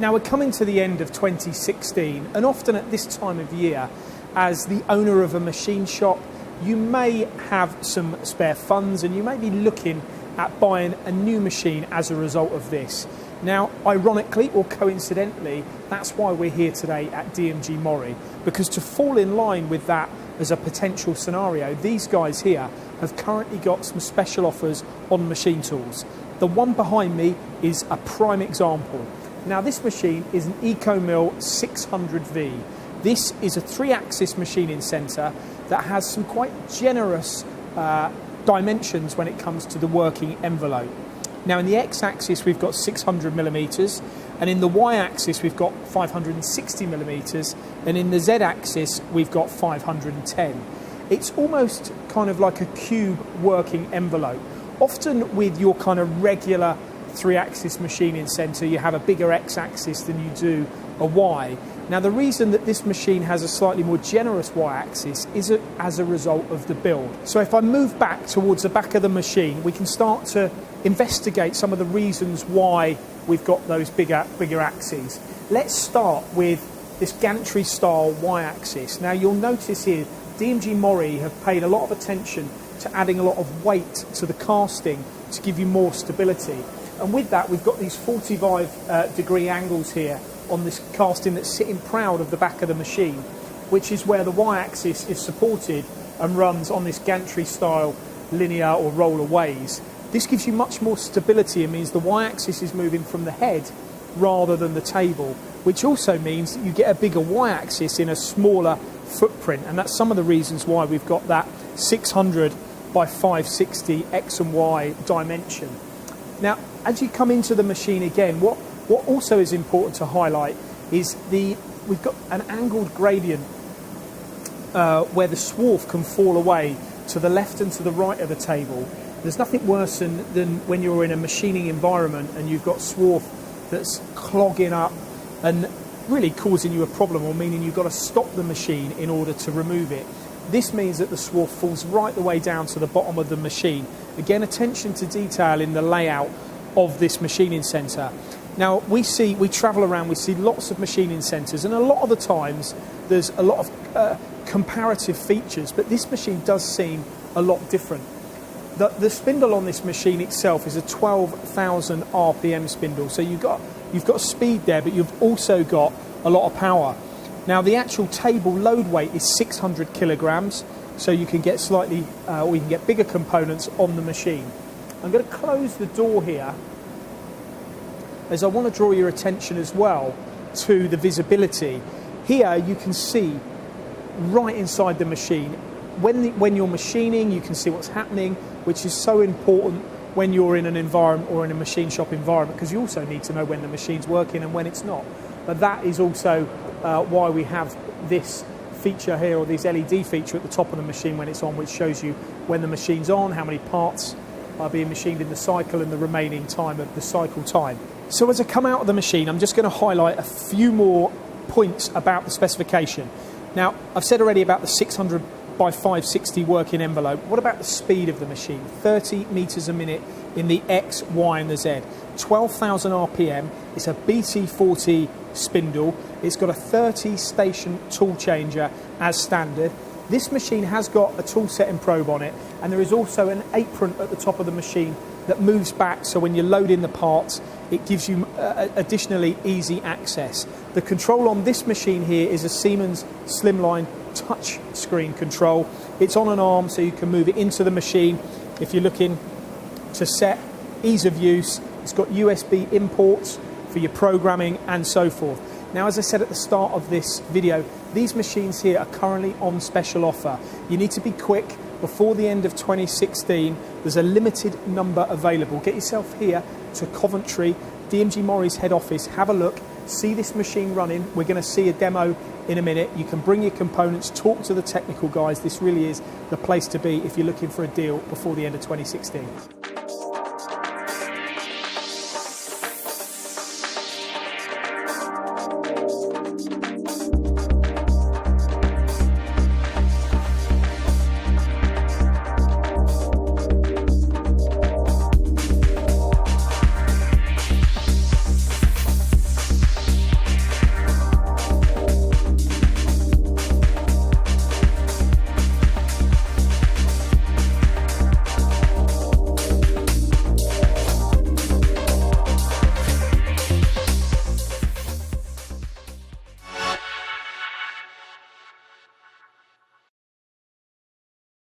Now we're coming to the end of 2016, and often at this time of year, as the owner of a machine shop, you may have some spare funds and you may be looking at buying a new machine as a result of this. Now, ironically or coincidentally, that's why we're here today at DMG MORI, because to fall in line with that as a potential scenario, these guys here have currently got some special offers on machine tools. The one behind me is a prime example. Now, this machine is an ecoMill 600V. This is a 3-axis machining centre that has some quite generous dimensions when it comes to the working envelope. Now, in the x-axis we've got 600mm, and in the y-axis we've got 560mm, and in the z-axis we've got 510. It's almost kind of like a cube working envelope. Often with your kind of regular 3-axis machining centre, you have a bigger x-axis than you do a y. Now, the reason that this machine has a slightly more generous y-axis is as a result of the build. So if I move back towards the back of the machine, we can start to investigate some of the reasons why we've got those bigger axes. Let's start with this gantry style y-axis. Now, you'll notice here DMG MORI have paid a lot of attention to adding a lot of weight to the casting to give you more stability. And with that, we've got these 45-degree angles here on this casting that's sitting proud of the back of the machine, which is where the y-axis is supported and runs on this gantry style linear or roller ways. This gives you much more stability and means the y-axis is moving from the head rather than the table, which also means that you get a bigger y-axis in a smaller footprint, and that's some of the reasons why we've got that 600 by 560 X and Y dimension. Now, as you come into the machine again, what also is important to highlight is we've got an angled gradient where the swarf can fall away to the left and to the right of the table. There's nothing worse than when you're in a machining environment and you've got swarf that's clogging up and really causing you a problem, or meaning you've got to stop the machine in order to remove it. This means that the swarf falls right the way down to the bottom of the machine. Again, attention to detail in the layout of this machining centre. Now, we travel around, we see lots of machining centres, and a lot of the times there's a lot of comparative features, but this machine does seem a lot different. The spindle on this machine itself is a 12,000 RPM spindle, so you've got speed there, but you've also got a lot of power. Now, the actual table load weight is 600 kilograms, so you can get or you can get bigger components on the machine. I'm going to close the door here, as I want to draw your attention as well to the visibility. Here you can see right inside the machine. When you're machining, you can see what's happening, which is so important when you're in an environment or in a machine shop environment, because you also need to know when the machine's working and when it's not. But that is also why we have this feature here, or this LED feature at the top of the machine when it's on, which shows you when the machine's on, how many parts are being machined in the cycle, and the remaining time of the cycle time. So as I come out of the machine, I'm just going to highlight a few more points about the specification. Now, I've said already about the 600 by 560 working envelope. What about the speed of the machine? 30 meters a minute in the X, Y and the Z. 12,000 RPM. It's a BT40 spindle. It's got a 30 station tool changer as standard. This machine has got a tool setting probe on it, and there is also an apron at the top of the machine that moves back, so when you load in the parts, it gives you additionally easy access. The control on this machine here is a Siemens Slimline touch screen control. It's on an arm, so you can move it into the machine if you're looking to set. Ease of use. It's got USB imports for your programming and so forth. Now, as I said at the start of this video, these machines here are currently on special offer. You need to be quick. Before the end of 2016, there's a limited number available. Get yourself here to Coventry, DMG MORI's head office. Have a look, see this machine running. We're going to see a demo in a minute. You can bring your components, talk to the technical guys. This really is the place to be if you're looking for a deal before the end of 2016.